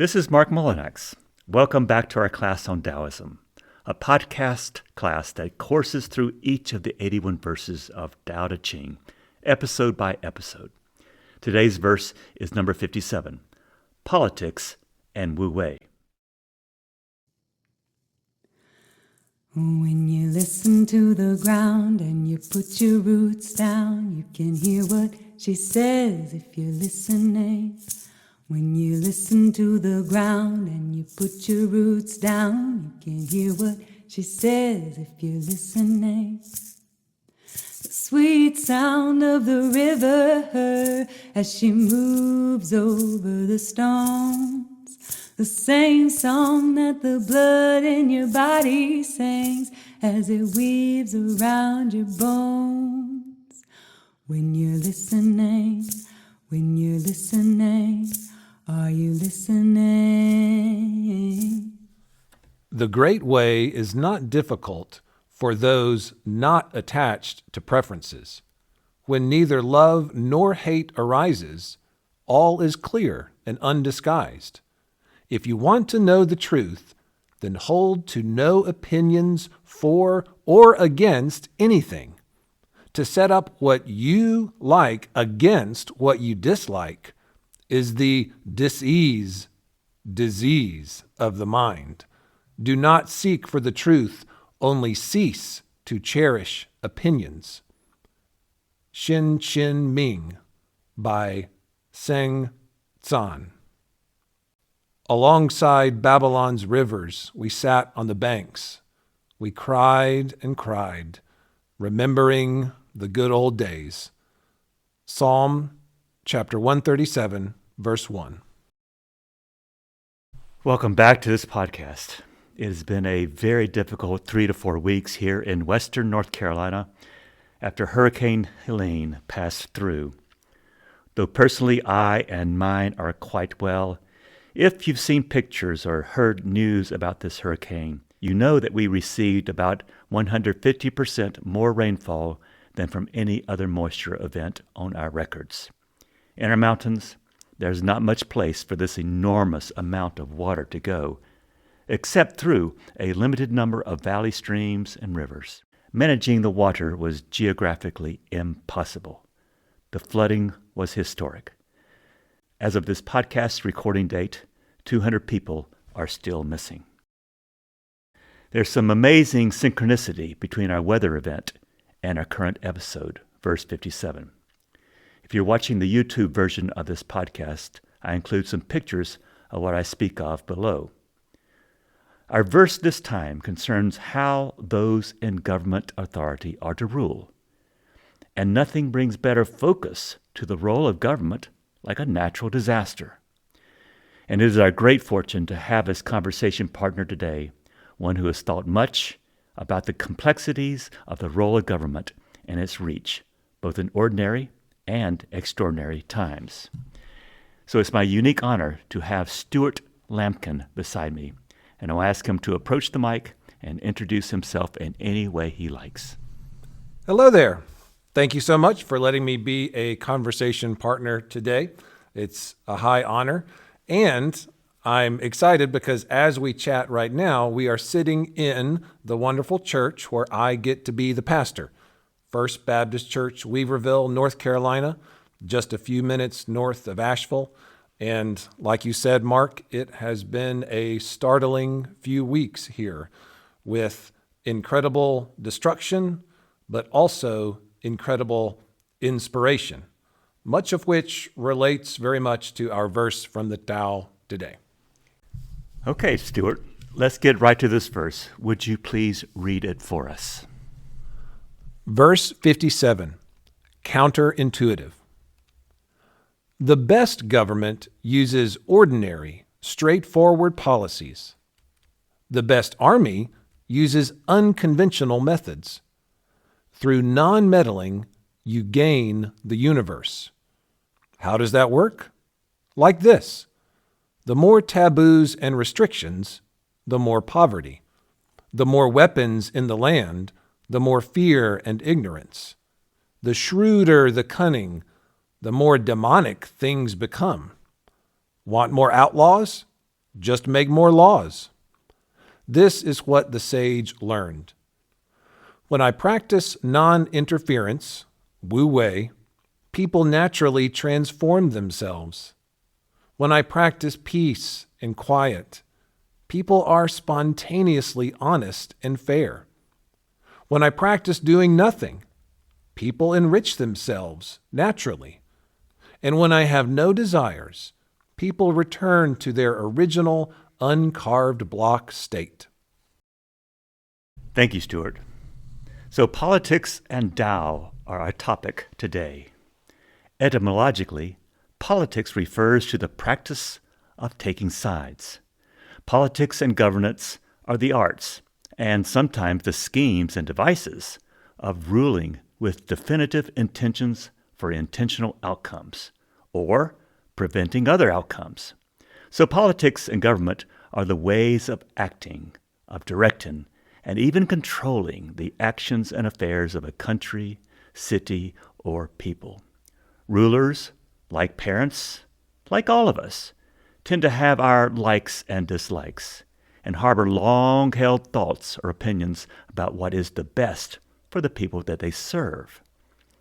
This is Mark Mullinex. Welcome back to our class on Taoism, a podcast class that courses through each of the 81 verses of Tao Te Ching, episode by episode. Today's verse is number 57, Politics and Wu-Wei. When you listen to the ground and you put your roots down, you can hear what she says if you're listening. When you listen to the ground and you put your roots down, you can hear what she says if you're listening. The sweet sound of the river as she moves over the stones. The same song that the blood in your body sings as it weaves around your bones. When you're listening, are you listening? The great way is not difficult for those not attached to preferences. When neither love nor hate arises, all is clear and undisguised. If you want to know the truth, then hold to no opinions for or against anything. To set up what you like against what you dislike is the disease of the mind. Do not seek for the truth, only cease to cherish opinions. Xin Qin Ming by Seng Tsan. Alongside Babylon's rivers, we sat on the banks. We cried and cried, remembering the good old days. Psalm chapter 137, verse 1. Welcome back to this podcast. It has been a very difficult 3 to 4 weeks here in western North Carolina after Hurricane Helene passed through. Though personally I and mine are quite well, if you've seen pictures or heard news about this hurricane, you know that we received about 150% more rainfall than from any other moisture event on our records. In our mountains, there's not much place for this enormous amount of water to go, except through a limited number of valley streams and rivers. Managing the water was geographically impossible. The flooding was historic. As of this podcast recording date, 200 people are still missing. There's some amazing synchronicity between our weather event and our current episode, verse 57. If you're watching the YouTube version of this podcast, I include some pictures of what I speak of below. Our verse this time concerns how those in government authority are to rule. And nothing brings better focus to the role of government like a natural disaster. And it is our great fortune to have as conversation partner today one who has thought much about the complexities of the role of government and its reach, both in ordinary and extraordinary times. So it's my unique honor to have Stuart Lamkin beside me, and I'll ask him to approach the mic and introduce himself in any way he likes. Hello there. Thank you so much for letting me be a conversation partner today. It's a high honor, and I'm excited because as we chat right now, we are sitting in the wonderful church where I get to be the pastor. First Baptist Church, Weaverville, North Carolina, just a few minutes north of Asheville. And like you said, Mark, it has been a startling few weeks here with incredible destruction, but also incredible inspiration, much of which relates very much to our verse from the Tao today. Okay, Stuart, let's get right to this verse. Would you please read it for us? Verse 57, counterintuitive. The best government uses ordinary, straightforward policies. The best army uses unconventional methods. Through non-meddling, you gain the universe. How does that work? Like this. The more taboos and restrictions, the more poverty. The more weapons in the land, the more fear and ignorance. The shrewder the cunning, the more demonic things become. Want more outlaws? Just make more laws. This is what the sage learned. When I practice non-interference, Wu-Wei, people naturally transform themselves. When I practice peace and quiet, people are spontaneously honest and fair. When I practice doing nothing, people enrich themselves naturally. And when I have no desires, people return to their original uncarved block state. Thank you, Stuart. So politics and Tao are our topic today. Etymologically, politics refers to the practice of taking sides. Politics and governance are the arts, and sometimes the schemes and devices of ruling with definitive intentions for intentional outcomes, or preventing other outcomes. So politics and government are the ways of acting, of directing, and even controlling the actions and affairs of a country, city, or people. Rulers, like parents, like all of us, tend to have our likes and dislikes, and harbor long-held thoughts or opinions about what is the best for the people that they serve.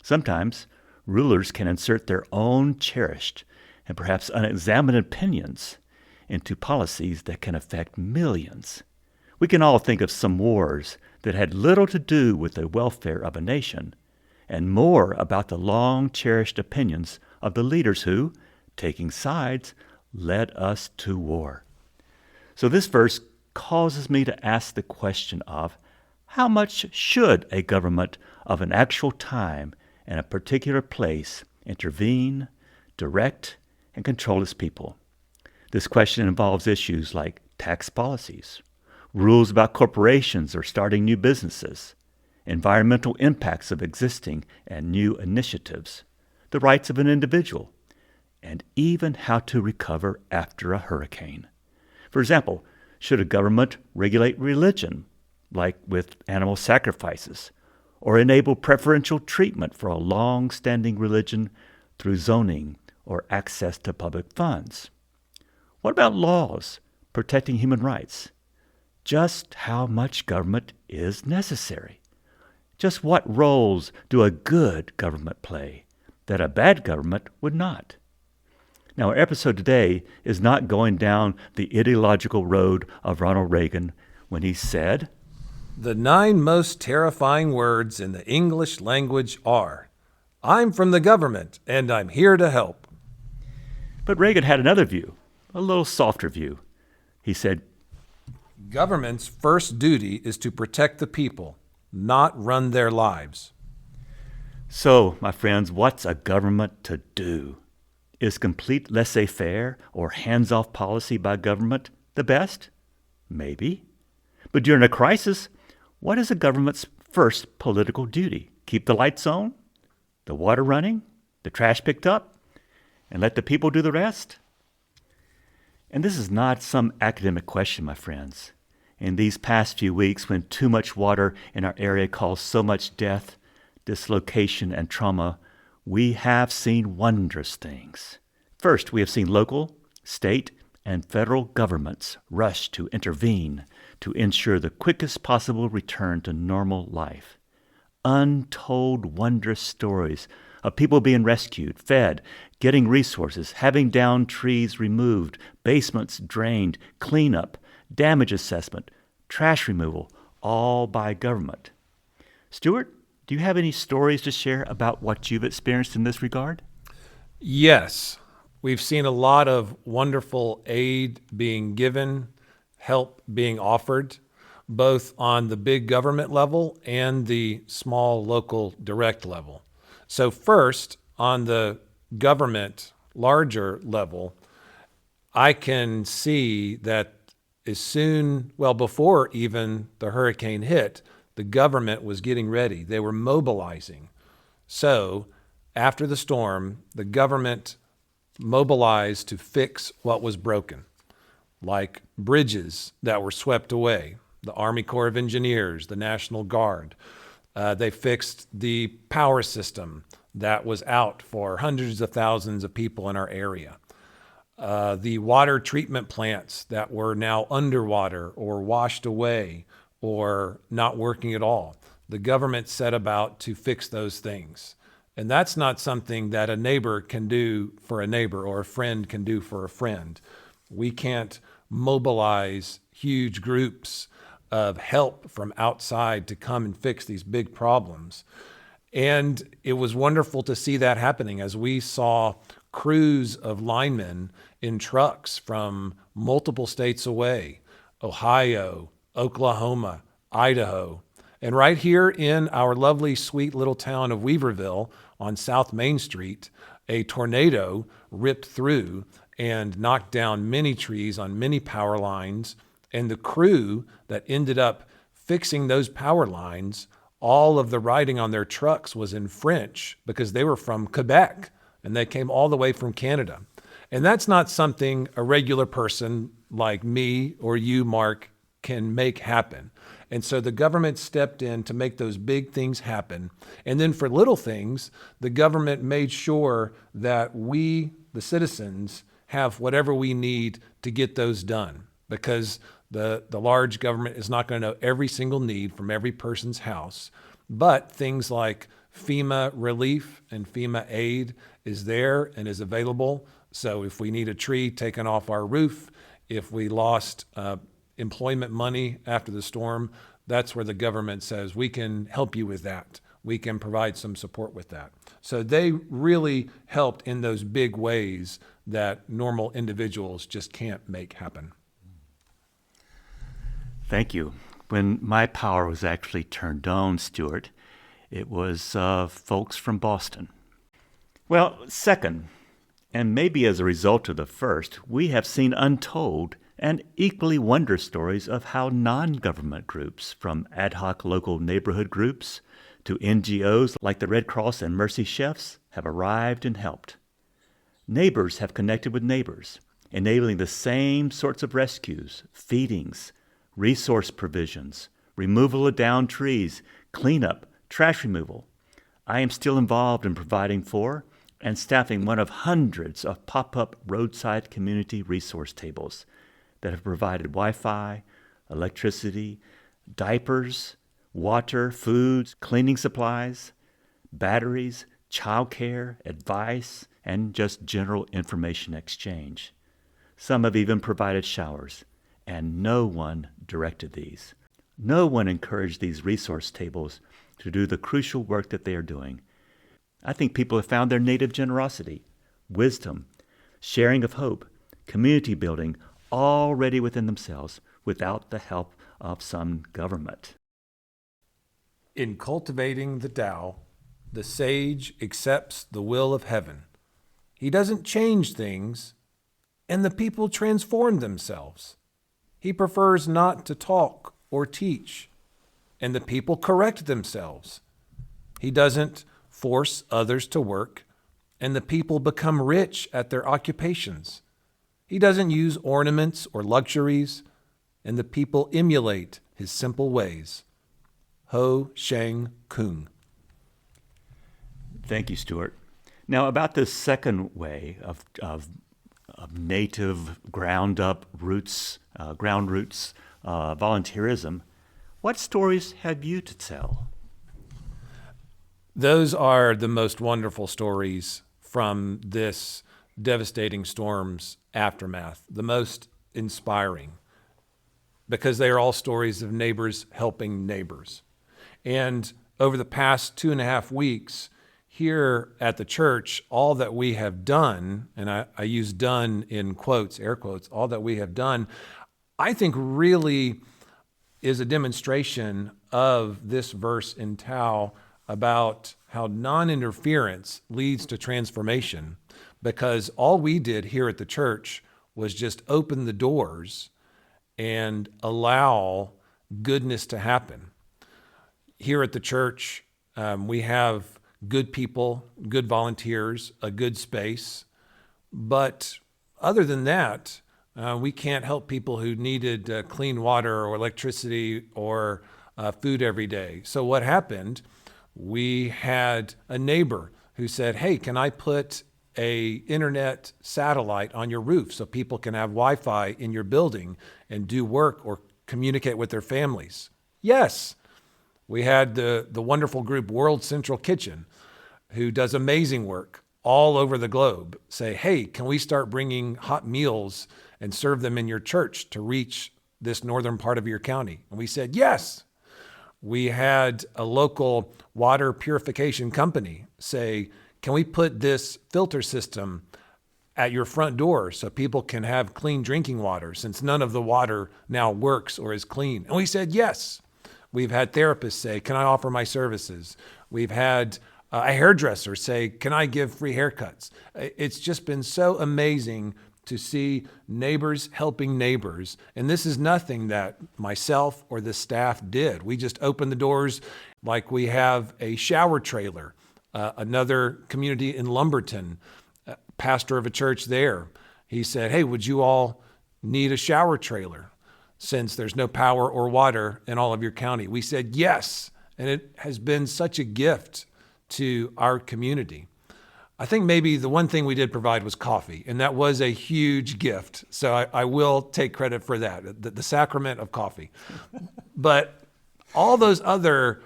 Sometimes, rulers can insert their own cherished and perhaps unexamined opinions into policies that can affect millions. We can all think of some wars that had little to do with the welfare of a nation, and more about the long-cherished opinions of the leaders who, taking sides, led us to war. So this verse causes me to ask the question of how much should a government of an actual time and a particular place intervene, direct, and control its people? This question involves issues like tax policies, rules about corporations or starting new businesses, environmental impacts of existing and new initiatives, the rights of an individual, and even how to recover after a hurricane. For example, should a government regulate religion, like with animal sacrifices, or enable preferential treatment for a long-standing religion through zoning or access to public funds? What about laws protecting human rights? Just how much government is necessary? Just what roles do a good government play that a bad government would not? Now, our episode today is not going down the ideological road of Ronald Reagan when he said, The 9 most terrifying words in the English language are, I'm from the government and I'm here to help. But Reagan had another view, a little softer view. He said, Government's first duty is to protect the people, not run their lives. So, my friends, what's a government to do? Is complete laissez-faire or hands-off policy by government the best? Maybe. But during a crisis, what is a government's first political duty? Keep the lights on, the water running, the trash picked up, and let the people do the rest? And this is not some academic question, my friends. In these past few weeks, when too much water in our area caused so much death, dislocation, and trauma, we have seen wondrous things. First, we have seen local, state, and federal governments rush to intervene to ensure the quickest possible return to normal life. Untold wondrous stories of people being rescued, fed, getting resources, having downed trees removed, basements drained, cleanup, damage assessment, trash removal, all by government. Stuart, do you have any stories to share about what you've experienced in this regard? Yes, we've seen a lot of wonderful aid being given, help being offered, both on the big government level and the small local direct level. So first, on the government larger level, I can see that before even the hurricane hit, the government was getting ready. They were mobilizing. So after the storm, the government mobilized to fix what was broken, like bridges that were swept away, the Army Corps of Engineers, the National Guard. They fixed the power system that was out for hundreds of thousands of people in our area. the water treatment plants that were now underwater or washed away or not working at all. The government set about to fix those things. And that's not something that a neighbor can do for a neighbor or a friend can do for a friend. We can't mobilize huge groups of help from outside to come and fix these big problems. And it was wonderful to see that happening as we saw crews of linemen in trucks from multiple states away, Ohio, Oklahoma, Idaho. And right here in our lovely, sweet little town of Weaverville on South Main Street, a tornado ripped through and knocked down many trees on many power lines. And the crew that ended up fixing those power lines, all of the writing on their trucks was in French because they were from Quebec and they came all the way from Canada. And that's not something a regular person like me or you, Mark, can make happen. And so the government stepped in to make those big things happen. And then for little things, the government made sure that we, the citizens, have whatever we need to get those done, because the large government is not going to know every single need from every person's house. But things like FEMA relief and FEMA aid is there and is available. So if we need a tree taken off our roof, if we lost employment money after the storm, that's where the government says we can help you with that. We can provide some support with that. So they really helped in those big ways that normal individuals just can't make happen. Thank you. When my power was actually turned on, Stuart, it was folks from Boston. Well, second, and maybe as a result of the first, we have seen untold and equally wondrous stories of how non-government groups, from ad hoc local neighborhood groups to NGOs like the Red Cross and Mercy Chefs, have arrived and helped. Neighbors have connected with neighbors, enabling the same sorts of rescues, feedings, resource provisions, removal of downed trees, cleanup, trash removal. I am still involved in providing for and staffing one of hundreds of pop-up roadside community resource tables that have provided Wi-Fi, electricity, diapers, water, foods, cleaning supplies, batteries, childcare, advice, and just general information exchange. Some have even provided showers, and no one directed these. No one encouraged these resource tables to do the crucial work that they are doing. I think people have found their native generosity, wisdom, sharing of hope, community building already within themselves without the help of some government. In cultivating the Tao, the sage accepts the will of heaven. He doesn't change things, and the people transform themselves. He prefers not to talk or teach, and the people correct themselves. He doesn't force others to work, and the people become rich at their occupations. He doesn't use ornaments or luxuries, and the people emulate his simple ways. Ho Sheng Kung. Thank you, Stuart. Now, about this second way of native ground-up roots, ground roots volunteerism, what stories have you to tell? Those are the most wonderful stories from this devastating storm's aftermath, the most inspiring, because they are all stories of neighbors helping neighbors. And over the past 2.5 weeks, here at the church, all that we have done, and I use done in quotes, air quotes, all that we have done, I think really is a demonstration of this verse in Tao about how non-interference leads to transformation, because all we did here at the church was just open the doors and allow goodness to happen. Here at the church, we have good people, good volunteers, a good space. But other than that, we can't help people who needed clean water or electricity or food every day. So what happened? We had a neighbor who said, hey, can I put a internet satellite on your roof so people can have Wi-Fi in your building and do work or communicate with their families? Yes. We had the wonderful group World Central Kitchen, who does amazing work all over the globe, say, hey, can we start bringing hot meals and serve them in your church to reach this northern part of your county? And we said, yes. We had a local water purification company say, can we put this filter system at your front door so people can have clean drinking water, since none of the water now works or is clean? And we said, yes. We've had therapists say, can I offer my services? We've had a hairdresser say, can I give free haircuts? It's just been so amazing to see neighbors helping neighbors. And this is nothing that myself or the staff did. We just opened the doors, like we have a shower trailer. Another community in Lumberton, pastor of a church there, he said, hey, would you all need a shower trailer since there's no power or water in all of your county? We said yes. And it has been such a gift to our community. I think maybe the one thing we did provide was coffee, and that was a huge gift. So I will take credit for that, the sacrament of coffee. But all those other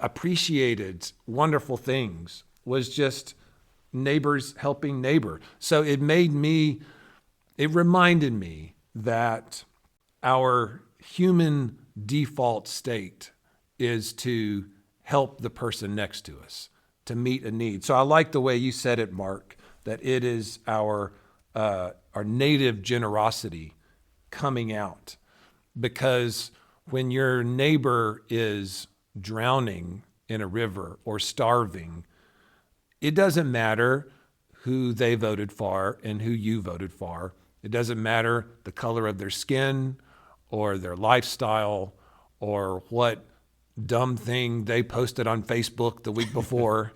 appreciated, wonderful things was just neighbors helping neighbor. So it reminded me that our human default state is to help the person next to us, to meet a need. So I like the way you said it, Mark, that it is our native generosity coming out. Because when your neighbor is drowning in a river or starving, it doesn't matter who they voted for and who you voted for. It doesn't matter the color of their skin or their lifestyle or what dumb thing they posted on Facebook the week before.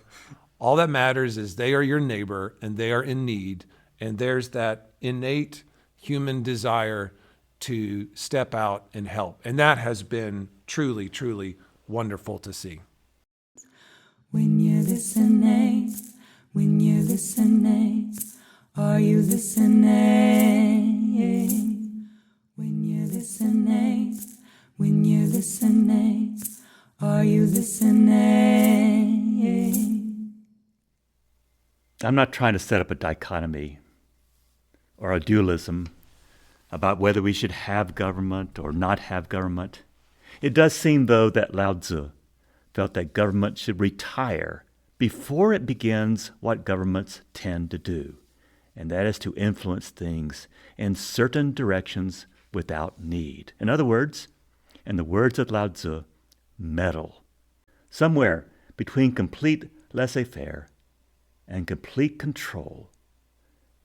All that matters is they are your neighbor and they are in need. And there's that innate human desire to step out and help. And that has been truly, truly wonderful to see. When you're listening, are you listening? When you're listening, are you listening? I'm not trying to set up a dichotomy or a dualism about whether we should have government or not have government. It does seem, though, that Lao Tzu felt that government should retire before it begins what governments tend to do, and that is to influence things in certain directions without need. In other words, in the words of Lao Tzu, meddle. Somewhere between complete laissez-faire and complete control,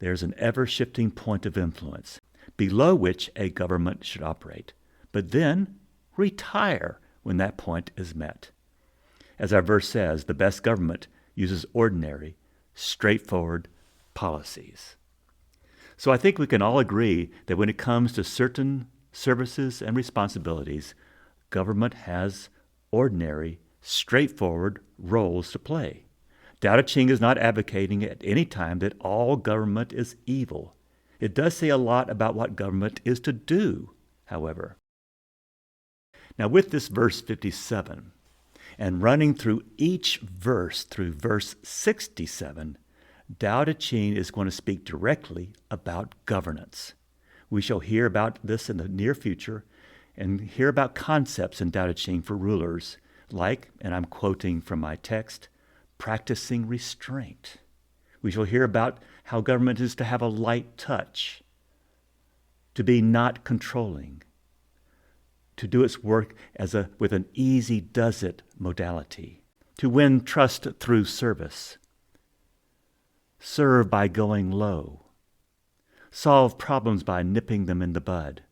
there's an ever-shifting point of influence below which a government should operate, but then retire when that point is met. As our verse says, the best government uses ordinary, straightforward policies. So I think we can all agree that when it comes to certain services and responsibilities, government has ordinary, straightforward roles to play. Tao Te Ching is not advocating at any time that all government is evil. It does say a lot about what government is to do, however. Now with this verse 57, and running through each verse through verse 67, Tao Te Ching is going to speak directly about governance. We shall hear about this in the near future and hear about concepts in Tao Te Ching for rulers, like, and I'm quoting from my text, practicing restraint. We shall hear about how government is to have a light touch, to be not controlling, to do its work with an easy does it modality, to win trust through service, serve by going low, solve problems by nipping them in the bud,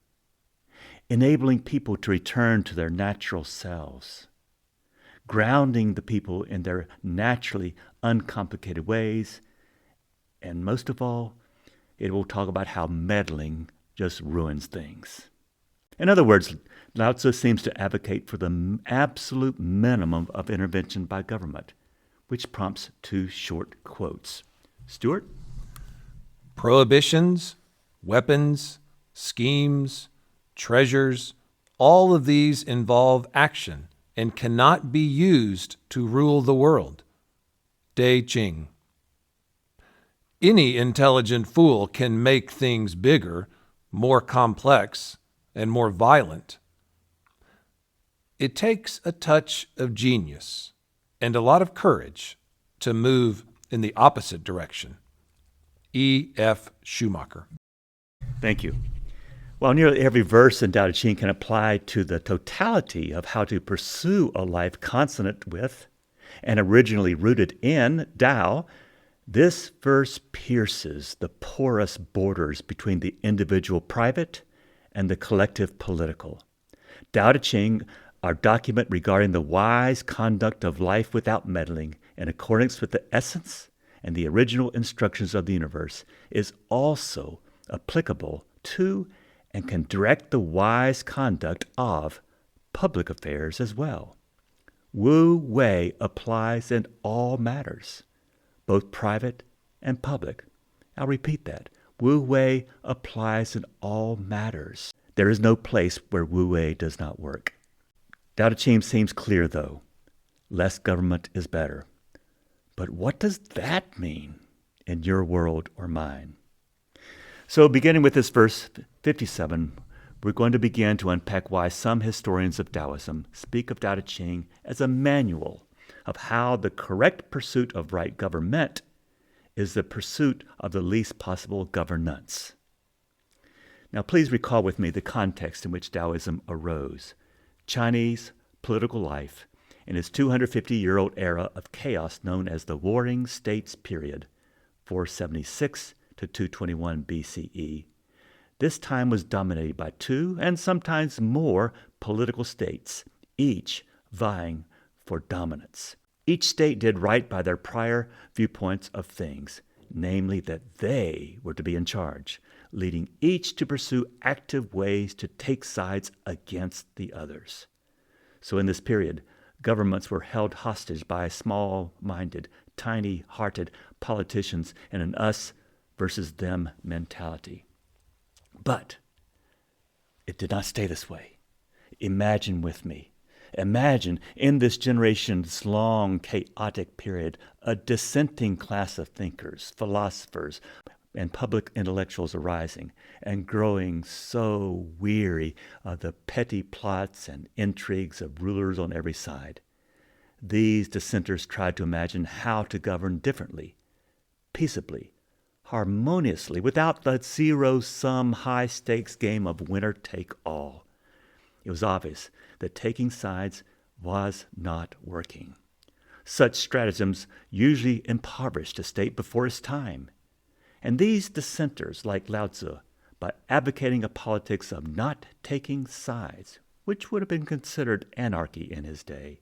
enabling people to return to their natural selves, grounding the people in their naturally uncomplicated ways, and most of all, it will talk about how meddling just ruins things. In other words, Lao Tzu seems to advocate for the absolute minimum of intervention by government, which prompts two short quotes. Stuart? Prohibitions, weapons, schemes, treasures, all of these involve action and cannot be used to rule the world. Ching. Any intelligent fool can make things bigger, more complex, and more violent. It takes a touch of genius and a lot of courage to move in the opposite direction. E.F. Schumacher. Thank you. While nearly every verse in Tao Te Ching can apply to the totality of how to pursue a life consonant with and originally rooted in Tao, this verse pierces the porous borders between the individual private and the collective political. Tao Te Ching, our document regarding the wise conduct of life without meddling in accordance with the essence and the original instructions of the universe, is also applicable to and can direct the wise conduct of public affairs as well. Wu-Wei applies in all matters, both private and public. I'll repeat that. Wu-Wei applies in all matters. There is no place where Wu-Wei does not work. Tao Te Ching seems clear, though. Less government is better. But what does that mean in your world or mine? So beginning with this verse 57, we're going to begin to unpack why some historians of Taoism speak of Tao Te Ching as a manual of how the correct pursuit of right government is the pursuit of the least possible governance. Now, please recall with me the context in which Taoism arose. Chinese political life in its 250-year-old era of chaos known as the Warring States period, 476 to 221 BCE. This time was dominated by two and sometimes more political states, each vying for dominance. Each state did right by their prior viewpoints of things, namely that they were to be in charge, leading each to pursue active ways to take sides against the others. So in this period, governments were held hostage by small-minded, tiny-hearted politicians in an us versus them mentality. But it did not stay this way. Imagine with me. Imagine in this generation's long, chaotic period, a dissenting class of thinkers, philosophers, and public intellectuals arising and growing so weary of the petty plots and intrigues of rulers on every side. These dissenters tried to imagine how to govern differently, peaceably, harmoniously, without the zero-sum high-stakes game of winner-take-all. It was obvious that taking sides was not working. Such stratagems usually impoverished a state before its time. And these dissenters, like Lao Tzu, by advocating a politics of not taking sides, which would have been considered anarchy in his day,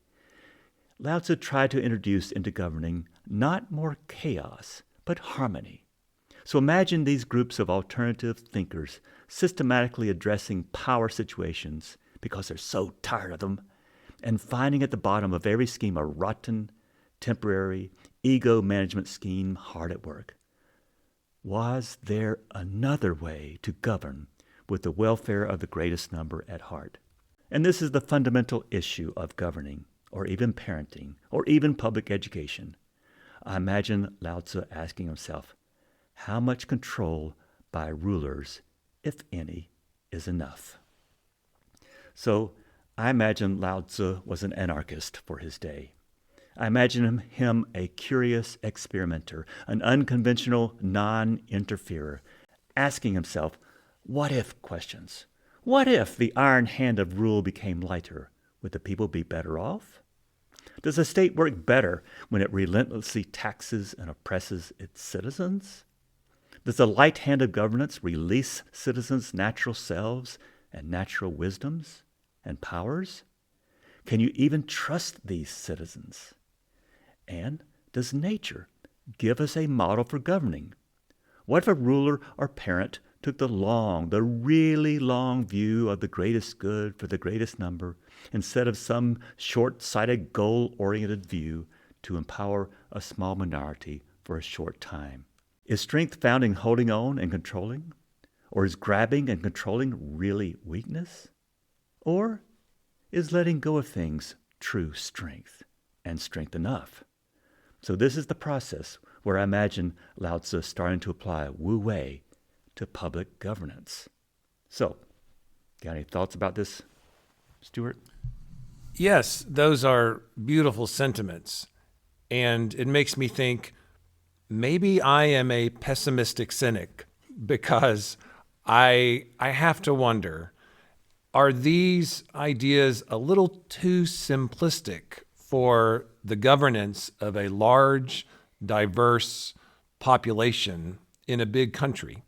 Lao Tzu tried to introduce into governing not more chaos, but harmony. So imagine these groups of alternative thinkers systematically addressing power situations because they're so tired of them, and finding at the bottom of every scheme a rotten, temporary, ego management scheme hard at work. Was there another way to govern with the welfare of the greatest number at heart? And this is the fundamental issue of governing, or even parenting, or even public education. I imagine Lao Tzu asking himself, how much control by rulers, if any, is enough? So I imagine Lao Tzu was an anarchist for his day. I imagine him a curious experimenter, an unconventional non-interferer, asking himself, what-if questions. What if the iron hand of rule became lighter? Would the people be better off? Does a state work better when it relentlessly taxes and oppresses its citizens? Does the light hand of governance release citizens' natural selves and natural wisdoms and powers? Can you even trust these citizens? And does nature give us a model for governing? What if a ruler or parent took the really long view of the greatest good for the greatest number instead of some short-sighted, goal-oriented view to empower a small minority for a short time? Is strength found in holding on and controlling? Or is grabbing and controlling really weakness? Or is letting go of things true strength and strength enough? So this is the process where I imagine Lao Tzu starting to apply Wu-Wei to public governance. So, got any thoughts about this, Stuart? Yes, those are beautiful sentiments. And it makes me think maybe I am a pessimistic cynic because I have to wonder, are these ideas a little too simplistic for the governance of a large, diverse population in a big country?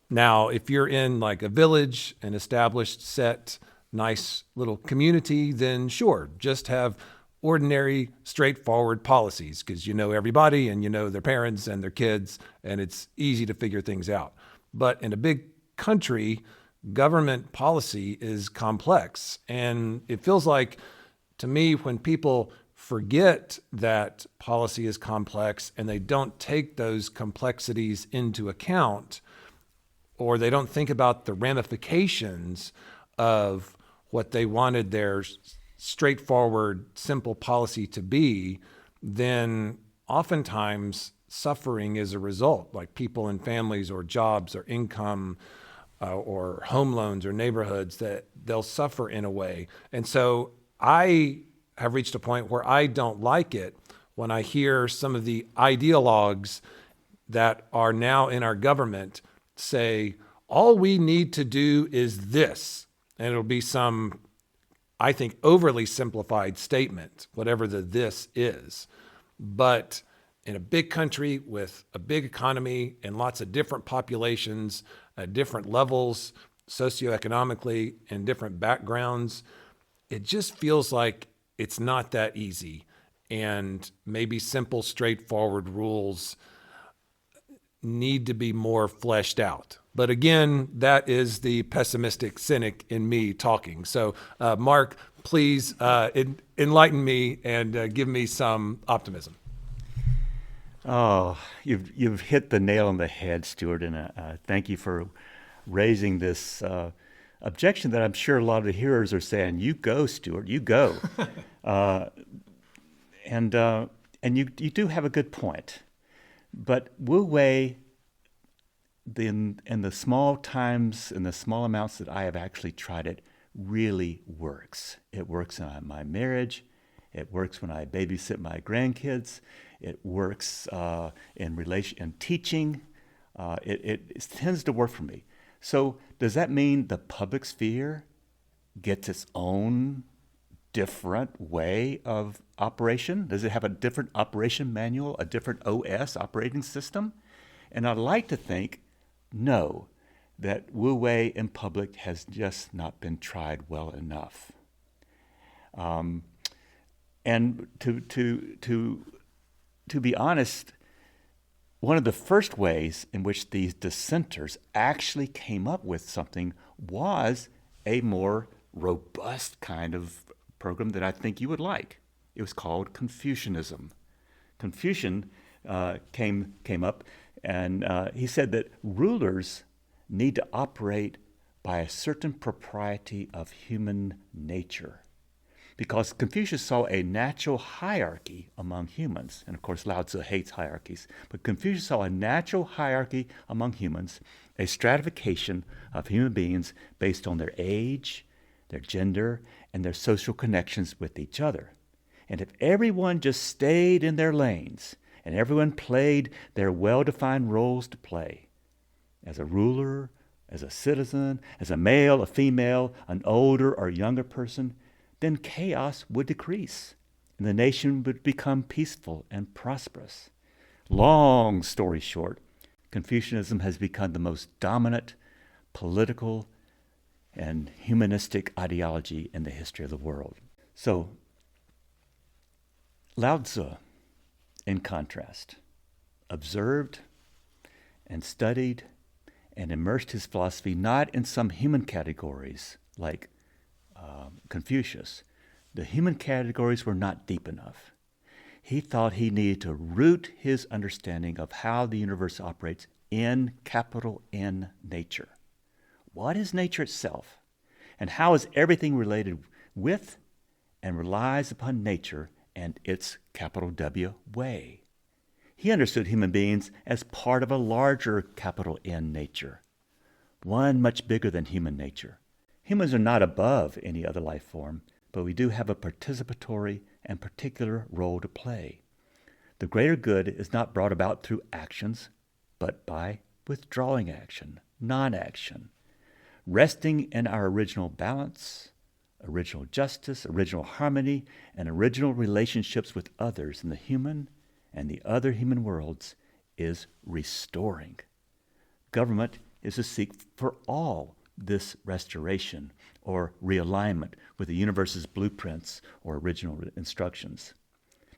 Now, if you're in like a village, an established, set, nice little community, then sure, just have ordinary, straightforward policies because you know everybody and you know their parents and their kids, and it's easy to figure things out. But in a big country, government policy is complex. And it feels like, to me, when people forget that policy is complex and they don't take those complexities into account, or they don't think about the ramifications of what they wanted their straightforward, simple policy to be, then oftentimes suffering is a result, like people and families or jobs or income or home loans or neighborhoods, that they'll suffer in a way. And so I have reached a point where I don't like it when I hear some of the ideologues that are now in our government say, all we need to do is this. And it'll be some, I think, overly simplified statement, whatever the this is. But in a big country with a big economy and lots of different populations at different levels, socioeconomically, and different backgrounds, it just feels like it's not that easy. And maybe simple, straightforward rules need to be more fleshed out. But again, that is the pessimistic cynic in me talking. So, Mark, please enlighten me and give me some optimism. Oh, you've hit the nail on the head, Stuart, and thank you for raising this objection that I'm sure a lot of the hearers are saying, "You go, Stuart, you go," and you do have a good point, but Wu-Wei, in the small times, in the small amounts that I have actually tried it, really works. It works in my marriage. It works when I babysit my grandkids. It works in teaching. It tends to work for me. So does that mean the public sphere gets its own different way of operation? Does it have a different operation manual, a different OS, operating system? And I'd like to think, no, that Wu-Wei in public has just not been tried well enough. And to be honest, one of the first ways in which these dissenters actually came up with something was a more robust kind of program that I think you would like. It was called Confucianism. Confucian came up, and he said that rulers need to operate by a certain propriety of human nature. Because Confucius saw a natural hierarchy among humans. And of course, Lao Tzu hates hierarchies. But Confucius saw a natural hierarchy among humans, a stratification of human beings based on their age, their gender, and their social connections with each other. And if everyone just stayed in their lanes, and everyone played their well-defined roles to play, as a ruler, as a citizen, as a male, a female, an older or younger person, then chaos would decrease, and the nation would become peaceful and prosperous. Long story short, Confucianism has become the most dominant political and humanistic ideology in the history of the world. So, Lao Tzu, in contrast, observed and studied and immersed his philosophy not in some human categories like Confucius. The human categories were not deep enough. He thought he needed to root his understanding of how the universe operates in capital N nature. What is nature itself? And how is everything related with and relies upon nature and its capital W way? He understood human beings as part of a larger capital N nature, one much bigger than human nature. Humans are not above any other life form, but we do have a participatory and particular role to play. The greater good is not brought about through actions, but by withdrawing action, non-action, resting in our original balance, original justice, original harmony, and original relationships with others in the human and the other human worlds is restoring. Government is to seek for all this restoration or realignment with the universe's blueprints or original instructions.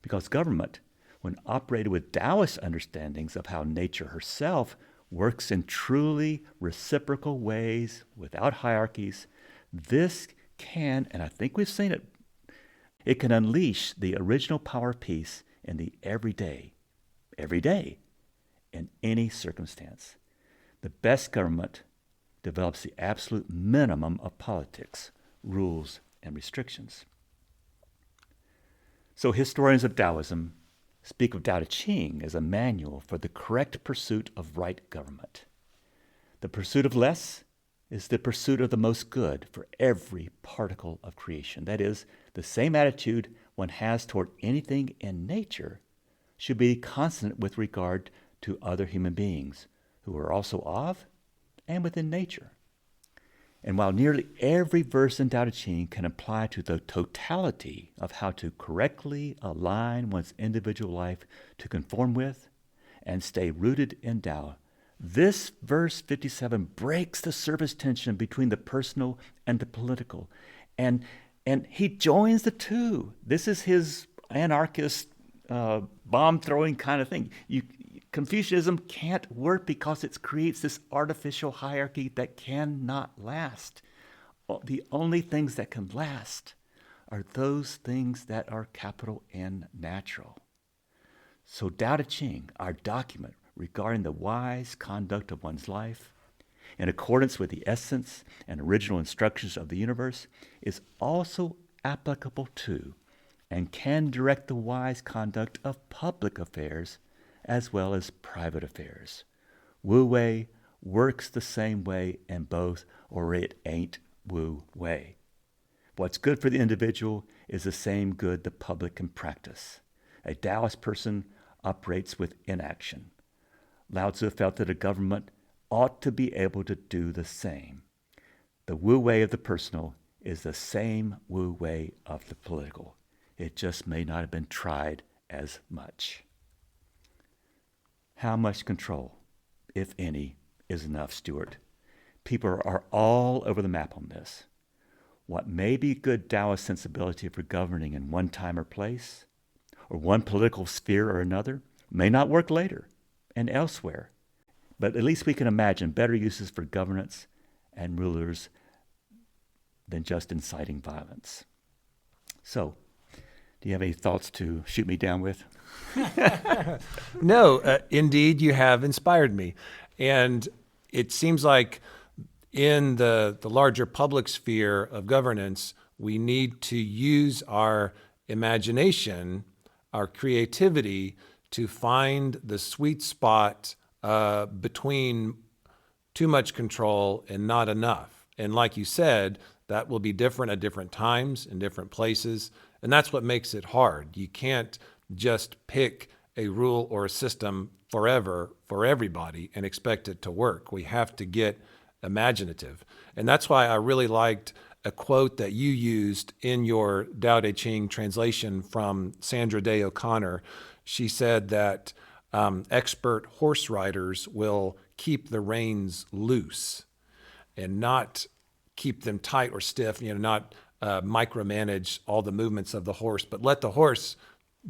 Because government, when operated with Taoist understandings of how nature herself works in truly reciprocal ways without hierarchies, this can, and I think we've seen it can unleash the original power of peace in the everyday, in any circumstance. The best government develops the absolute minimum of politics, rules, and restrictions. So historians of Taoism speak of Tao Te Ching as a manual for the correct pursuit of right government. The pursuit of less is the pursuit of the most good for every particle of creation. That is, the same attitude one has toward anything in nature should be constant with regard to other human beings who are also of and within nature. And while nearly every verse in Tao Te Ching can apply to the totality of how to correctly align one's individual life to conform with and stay rooted in Tao, this verse 57 breaks the surface tension between the personal and the political. And he joins the two. This is his anarchist bomb-throwing kind of thing. Confucianism can't work because it creates this artificial hierarchy that cannot last. The only things that can last are those things that are capital N natural. So Tao Te Ching, our document regarding the wise conduct of one's life, in accordance with the essence and original instructions of the universe, is also applicable to and can direct the wise conduct of public affairs as well as private affairs. Wu-Wei works the same way in both, or it ain't Wu-Wei. What's good for the individual is the same good the public can practice. A Taoist person operates with inaction. Lao Tzu felt that a government ought to be able to do the same. The Wu-Wei of the personal is the same Wu-Wei of the political. It just may not have been tried as much. How much control, if any, is enough, Stuart? People are all over the map on this. What may be good Taoist sensibility for governing in one time or place, or one political sphere or another, may not work later and elsewhere. But at least we can imagine better uses for governance and rulers than just inciting violence. So, do you have any thoughts to shoot me down with? No, indeed, you have inspired me. And it seems like in the larger public sphere of governance, we need to use our imagination, our creativity, to find the sweet spot between too much control and not enough. And like you said, that will be different at different times in different places. And that's what makes it hard. You can't just pick a rule or a system forever for everybody and expect it to work. We have to get imaginative. And that's why I really liked a quote that you used in your Tao Te Ching translation from Sandra Day O'Connor. She said that expert horse riders will keep the reins loose and not keep them tight or stiff, not micromanage all the movements of the horse, but let the horse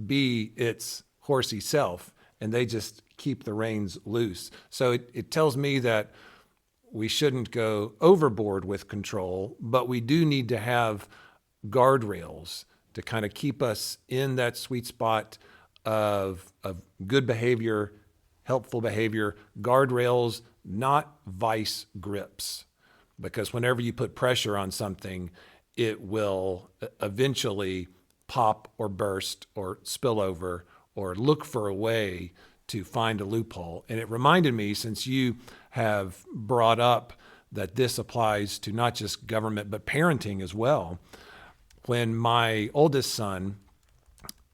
be its horsey self, and they just keep the reins loose. So it tells me that we shouldn't go overboard with control, but we do need to have guardrails to kind of keep us in that sweet spot of good behavior, helpful behavior, guardrails, not vice grips. Because whenever you put pressure on something, it will eventually pop or burst or spill over or look for a way to find a loophole. And it reminded me, since you have brought up that this applies to not just government, but parenting as well. When my oldest son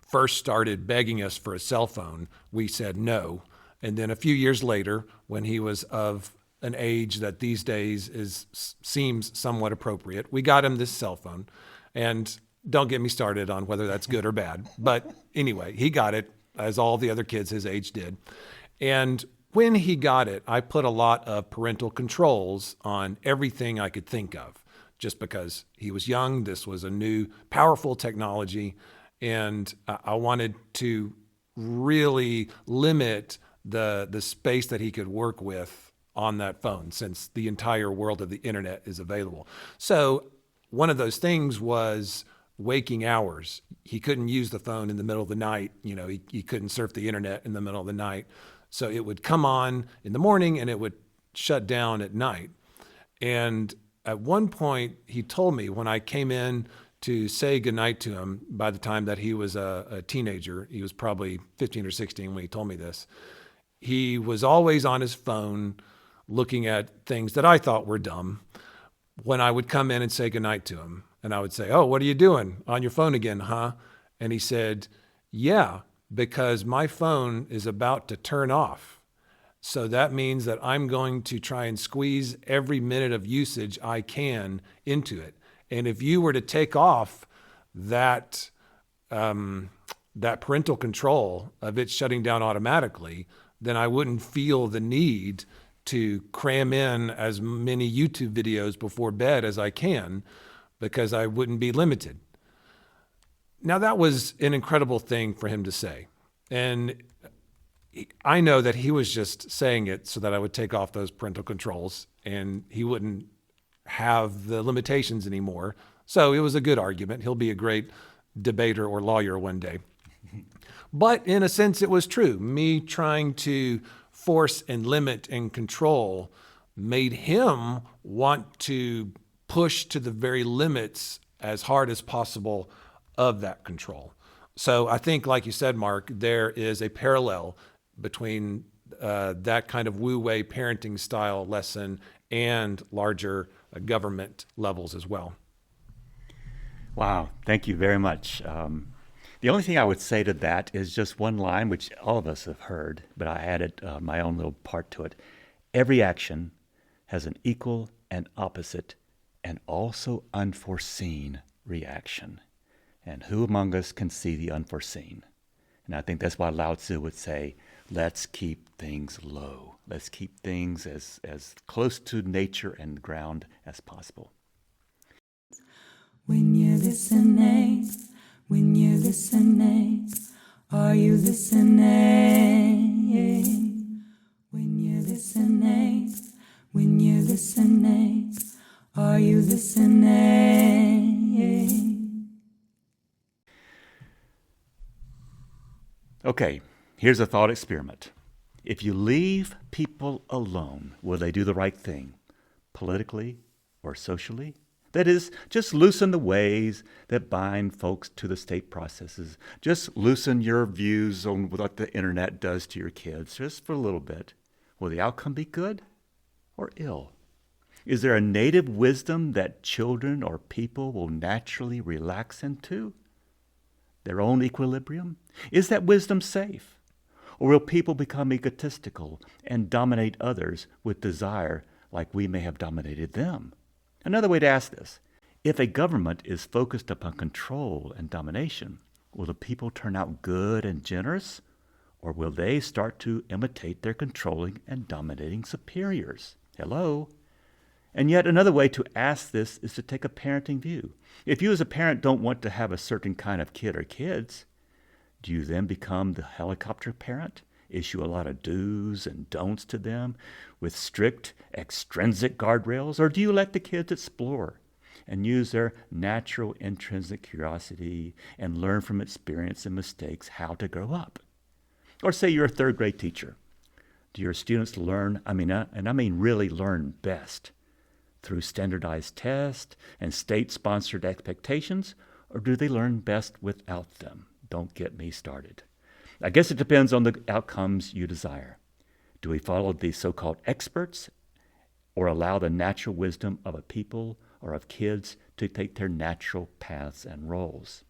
first started begging us for a cell phone, we said no. And then a few years later, when he was of an age that these days seems somewhat appropriate, we got him this cell phone. And don't get me started on whether that's good or bad. But anyway, he got it, as all the other kids his age did. And when he got it, I put a lot of parental controls on everything I could think of, just because he was young. This was a new, powerful technology. And I wanted to really limit the space that he could work with on that phone, since the entire world of the internet is available. So one of those things was waking hours. He couldn't use the phone in the middle of the night. He couldn't surf the internet in the middle of the night. So it would come on in the morning and it would shut down at night. And at one point he told me, when I came in to say goodnight to him, by the time that he was a teenager, he was probably 15 or 16 when he told me this, he was always on his phone looking at things that I thought were dumb when I would come in and say goodnight to him. And I would say, "Oh, what are you doing? On your phone again, huh?" And he said, "Yeah, because my phone is about to turn off. So that means that I'm going to try and squeeze every minute of usage I can into it. And if you were to take off that parental control of it shutting down automatically, then I wouldn't feel the need to cram in as many YouTube videos before bed as I can, because I wouldn't be limited." Now, that was an incredible thing for him to say. And I know that he was just saying it so that I would take off those parental controls and he wouldn't have the limitations anymore. So it was a good argument. He'll be a great debater or lawyer one day. But in a sense, it was true. Me trying to force and limit and control made him want to push to the very limits as hard as possible of that control. So I think, like you said, Mark, there is a parallel between that kind of Wu-Wei parenting style lesson and larger government levels as well. Wow, thank you very much. The only thing I would say to that is just one line, which all of us have heard, but I added my own little part to it. Every action has an equal and opposite and also unforeseen reaction. And who among us can see the unforeseen? And I think that's why Lao Tzu would say, let's keep things low. Let's keep things as close to nature and ground as possible. When you're listening, are you listening? When you're listening, are you listening? Okay, here's a thought experiment. If you leave people alone, will they do the right thing, politically or socially? That is, just loosen the ways that bind folks to the state processes. Just loosen your views on what the internet does to your kids, just for a little bit. Will the outcome be good or ill? Is there a native wisdom that children or people will naturally relax into? Their own equilibrium? Is that wisdom safe? Or will people become egotistical and dominate others with desire like we may have dominated them? Another way to ask this, if a government is focused upon control and domination, will the people turn out good and generous? Or will they start to imitate their controlling and dominating superiors? Hello? And yet another way to ask this is to take a parenting view. If you as a parent don't want to have a certain kind of kid or kids, do you then become the helicopter parent, issue a lot of do's and don'ts to them with strict extrinsic guardrails, or do you let the kids explore? and use their natural intrinsic curiosity and learn from experience and mistakes how to grow up. Or say you're a third grade teacher. Do your students learn, and I mean really learn best through standardized tests and state-sponsored expectations, or do they learn best without them? Don't get me started. I guess it depends on the outcomes you desire. Do we follow the so-called experts or allow the natural wisdom of a people or of kids to take their natural paths and roles?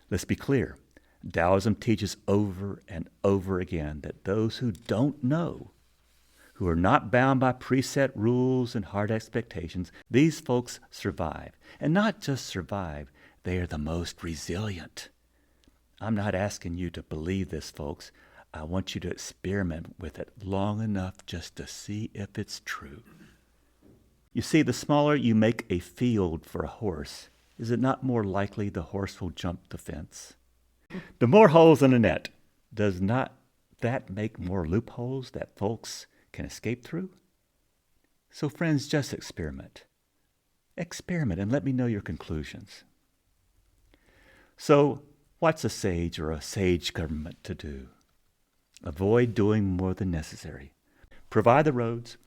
Let's be clear. Taoism teaches over and over again that those who don't know, who are not bound by preset rules and hard expectations, these folks survive. And not just survive, they are the most resilient. I'm not asking you to believe this, folks. I want you to experiment with it long enough just to see if it's true. You see, the smaller you make a field for a horse, is it not more likely the horse will jump the fence? The more holes in a net, does not that make more loopholes that folks can escape through? So friends, just experiment. Experiment and let me know your conclusions. So, what's a sage or a sage government to do? Avoid doing more than necessary. Provide the roads,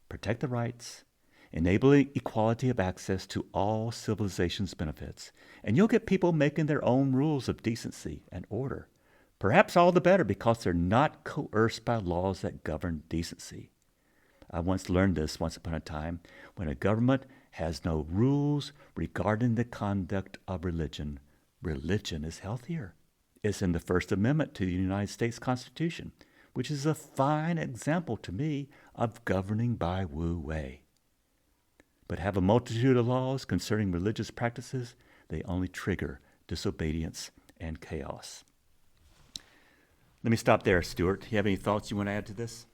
protect the rights, enable equality of access to all civilization's benefits, and you'll get people making their own rules of decency and order. Perhaps all the better because they're not coerced by laws that govern decency. I once learned this once upon a time. When a government has no rules regarding the conduct of religion, religion is healthier. It's in the First Amendment to the United States Constitution, which is a fine example to me of governing by Wu-Wei. But have a multitude of laws concerning religious practices, they only trigger disobedience and chaos. Let me stop there, Stuart. Do you have any thoughts you want to add to this?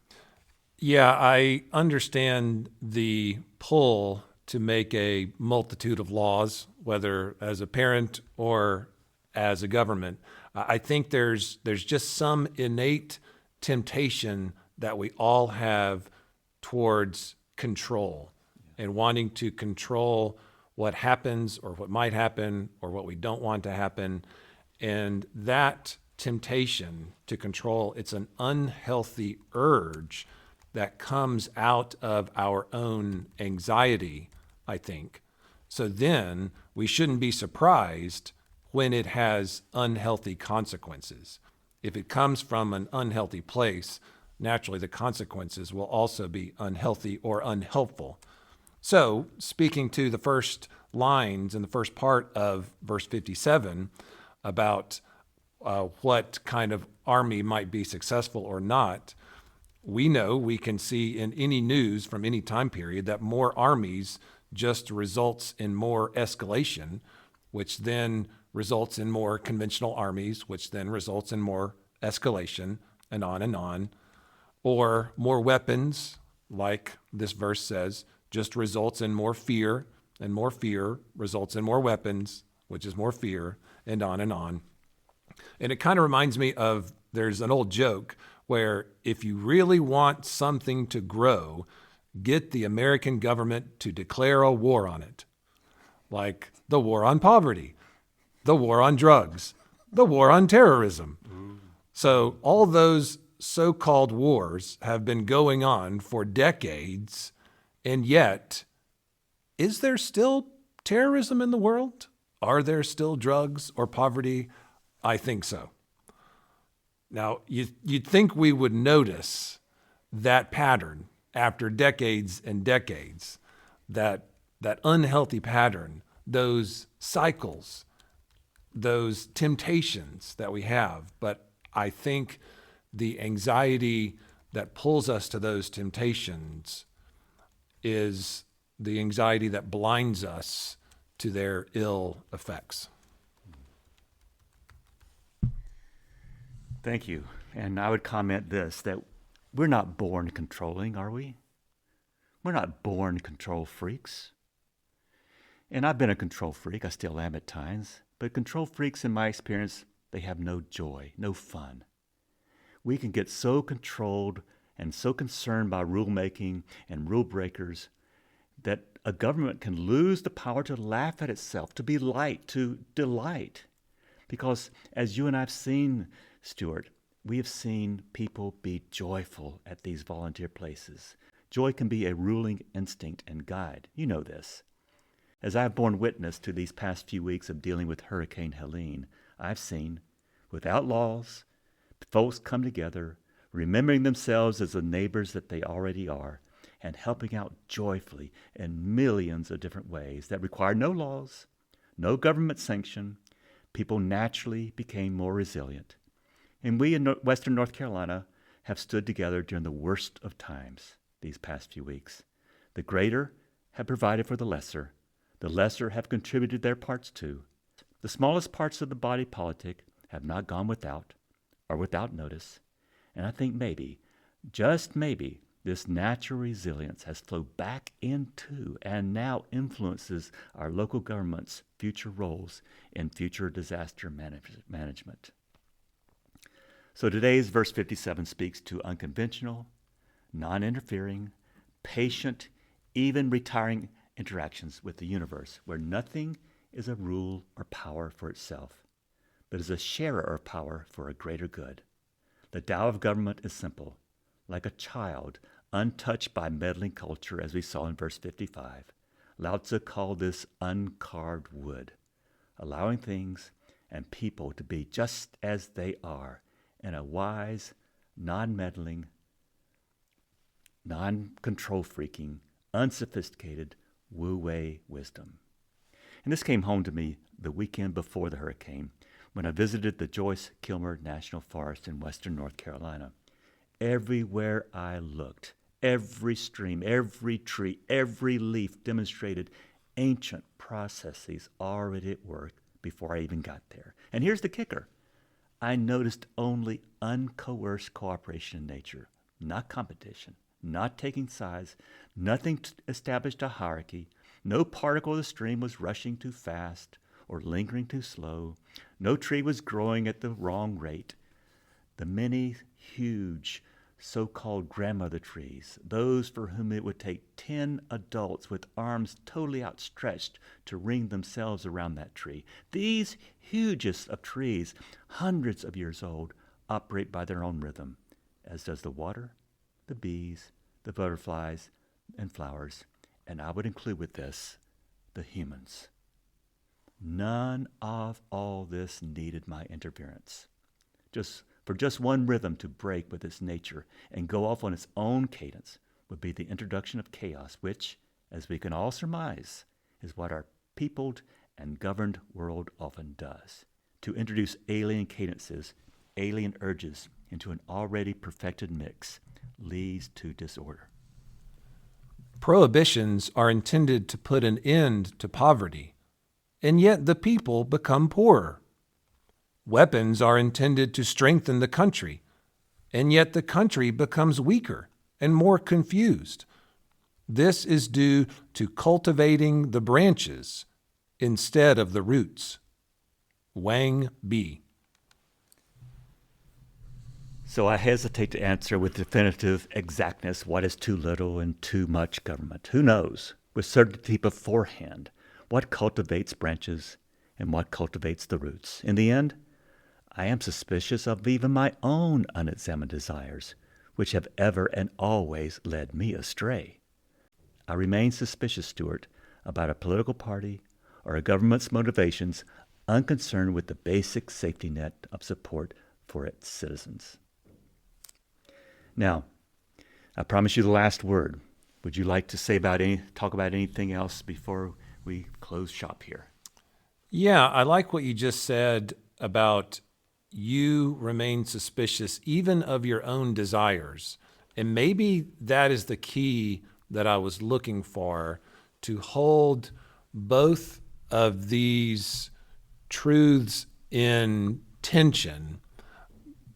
Yeah, I understand the pull to make a multitude of laws, whether as a parent or as a government. I think there's just some innate temptation that we all have towards control and wanting to control what happens or what might happen or what we don't want to happen. And that temptation to control, it's an unhealthy urge that comes out of our own anxiety, I think. So then we shouldn't be surprised when it has unhealthy consequences. If it comes from an unhealthy place, naturally the consequences will also be unhealthy or unhelpful. So, speaking to the first lines in the first part of verse 57 about what kind of army might be successful or not, we know, we can see in any news from any time period that more armies just results in more escalation, which then results in more conventional armies, which then results in more escalation, and on, or more weapons, like this verse says, just results in more fear, and more fear results in more weapons, which is more fear, and on. And it kind of reminds me of, there's an old joke where if you really want something to grow, get the American government to declare a war on it, like the war on poverty, the war on drugs, the war on terrorism. So all those so-called wars have been going on for decades, and yet, is there still terrorism in the world? Are there still drugs or poverty? I think so. Now, you'd think we would notice that pattern after decades and decades, that unhealthy pattern, those cycles, those temptations that we have. But I think the anxiety that pulls us to those temptations is the anxiety that blinds us to their ill effects. Thank you. And I would comment this, that we're not born controlling, are we? We're not born control freaks. And I've been a control freak. I still am at times. But control freaks, in my experience, they have no joy, no fun. We can get so controlled and so concerned by rulemaking and rule breakers that a government can lose the power to laugh at itself, to be light, to delight. Because as you and I have seen, Stuart, we have seen people be joyful at these volunteer places. Joy can be a ruling instinct and guide. You know this. As I have borne witness to these past few weeks of dealing with Hurricane Helene, I've seen, without laws, folks come together, remembering themselves as the neighbors that they already are, and helping out joyfully in millions of different ways that require no laws, no government sanction. People naturally became more resilient. And we in Western North Carolina have stood together during the worst of times these past few weeks. The greater have provided for the lesser. The lesser have contributed their parts too. The smallest parts of the body politic have not gone without or without notice. And I think maybe, just maybe, this natural resilience has flowed back into and now influences our local government's future roles in future disaster management. So today's verse 57 speaks to unconventional, non-interfering, patient, even retiring interactions with the universe, where nothing is a rule or power for itself, but is a sharer of power for a greater good. The Tao of government is simple, like a child, untouched by meddling culture, as we saw in verse 55. Lao Tzu called this uncarved wood, allowing things and people to be just as they are in a wise, non-meddling, non-control freaking, unsophisticated Wu-Wei wisdom. And this came home to me the weekend before the hurricane when I visited the Joyce-Kilmer National Forest in western North Carolina. Everywhere I looked, every stream, every tree, every leaf demonstrated ancient processes already at work before I even got there. And here's the kicker. I noticed only uncoerced cooperation in nature, not competition, not taking sides, nothing established a hierarchy. No particle of the stream was rushing too fast or lingering too slow. No tree was growing at the wrong rate. The many huge so-called grandmother trees, those for whom it would take 10 adults with arms totally outstretched to ring themselves around that tree. These hugest of trees, hundreds of years old, operate by their own rhythm, as does the water, the bees, the butterflies, and flowers, and I would include with this, the humans. None of all this needed my interference. For just one rhythm to break with its nature and go off on its own cadence would be the introduction of chaos, which, as we can all surmise, is what our peopled and governed world often does. To introduce alien cadences, alien urges into an already perfected mix leads to disorder. Prohibitions are intended to put an end to poverty, and yet the people become poorer. Weapons are intended to strengthen the country, and yet the country becomes weaker and more confused. This is due to cultivating the branches instead of the roots. Wang B. So I hesitate to answer with definitive exactness what is too little and too much government. Who knows with certainty beforehand what cultivates branches and what cultivates the roots? In the end, I am suspicious of even my own unexamined desires, which have ever and always led me astray. I remain suspicious, Stuart, about a political party or a government's motivations, unconcerned with the basic safety net of support for its citizens. Now, I promise you the last word. Would you like to talk about anything else before we close shop here? Yeah, I like what you just said about you remain suspicious even of your own desires. And maybe that is the key that I was looking for, to hold both of these truths in tension,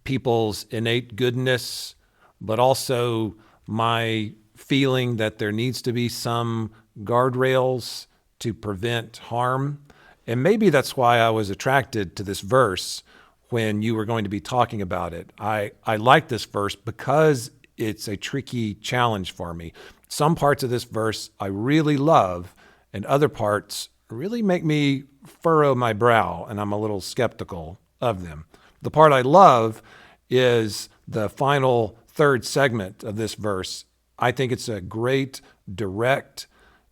people's innate goodness, but also my feeling that there needs to be some guardrails to prevent harm. And maybe that's why I was attracted to this verse when you were going to be talking about it. I like this verse because it's a tricky challenge for me. Some parts of this verse I really love, and other parts really make me furrow my brow, and I'm a little skeptical of them. The part I love is the final third segment of this verse. I think it's a great, direct,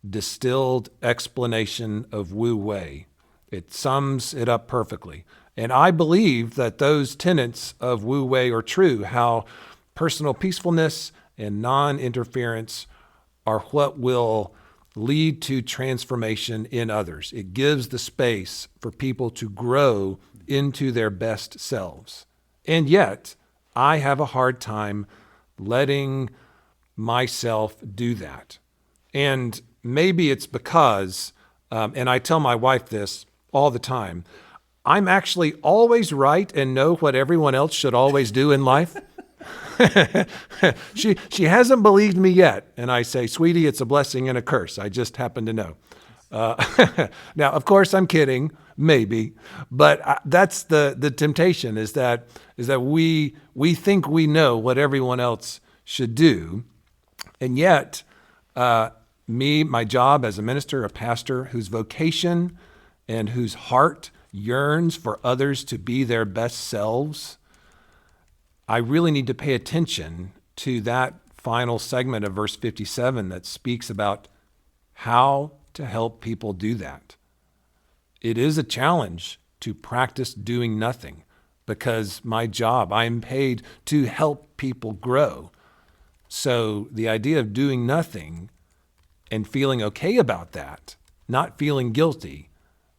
distilled explanation of Wu-Wei. It sums it up perfectly. And I believe that those tenets of Wu-Wei are true, how personal peacefulness and non-interference are what will lead to transformation in others. It gives the space for people to grow into their best selves. And yet, I have a hard time letting myself do that. And maybe it's because, and I tell my wife this all the time, I'm actually always right and know what everyone else should always do in life. She hasn't believed me yet. And I say, sweetie, it's a blessing and a curse. I just happen to know. Now, of course, I'm kidding, maybe, but that's the temptation is that we think we know what everyone else should do. And yet, my job as a minister, a pastor whose vocation and whose heart yearns for others to be their best selves, I really need to pay attention to that final segment of verse 57 that speaks about how to help people do that. It is a challenge to practice doing nothing because my job, I'm paid to help people grow. So the idea of doing nothing and feeling okay about that, not feeling guilty,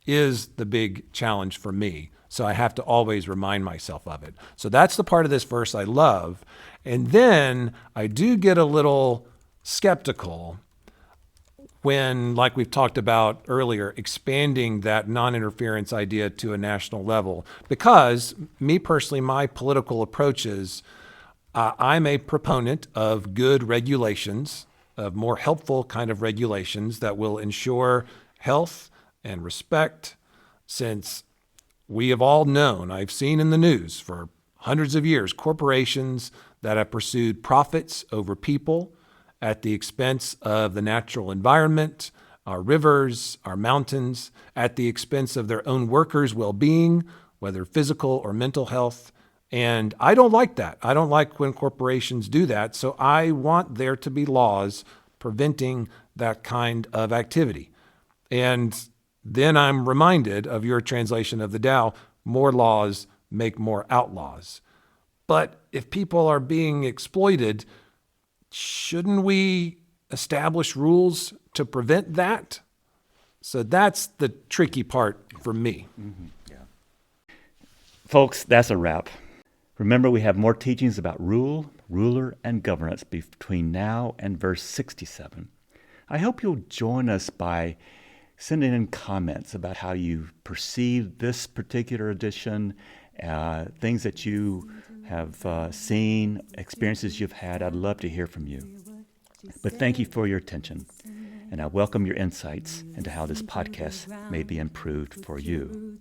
is the big challenge for me. So I have to always remind myself of it. So that's the part of this verse I love. And then I do get a little skeptical when, like we've talked about earlier, expanding that non-interference idea to a national level. Because me personally, my political approaches, I'm a proponent of good regulations, of more helpful kind of regulations that will ensure health and respect, since we have all known, I've seen in the news for hundreds of years, corporations that have pursued profits over people at the expense of the natural environment, our rivers, our mountains, at the expense of their own workers' well-being, whether physical or mental health. And I don't like that. I don't like when corporations do that. So I want there to be laws preventing that kind of activity. And then I'm reminded of your translation of the Tao, more laws make more outlaws. But if people are being exploited, shouldn't we establish rules to prevent that? So that's the tricky part for me. Mm-hmm. Yeah. Folks, that's a wrap. Remember, we have more teachings about rule, ruler, and governance between now and verse 67. I hope you'll join us by sending in comments about how you perceive this particular edition, things that you have seen, experiences you've had. I'd love to hear from you. But thank you for your attention, and I welcome your insights into how this podcast may be improved for you.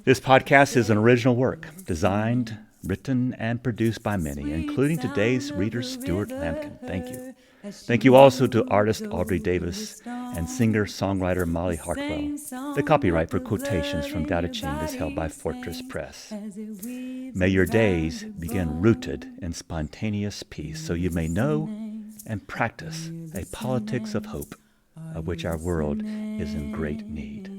This podcast is an original work, designed, written, and produced by many, including today's reader, Stuart Lamkin. Thank you. Thank you also to artist Audrey Davis and singer-songwriter Molly Hartwell. The copyright for quotations from Tao Te Ching is held by Fortress Press. May your days begin rooted in spontaneous peace, so you may know and practice a politics of hope, of which our world is in great need.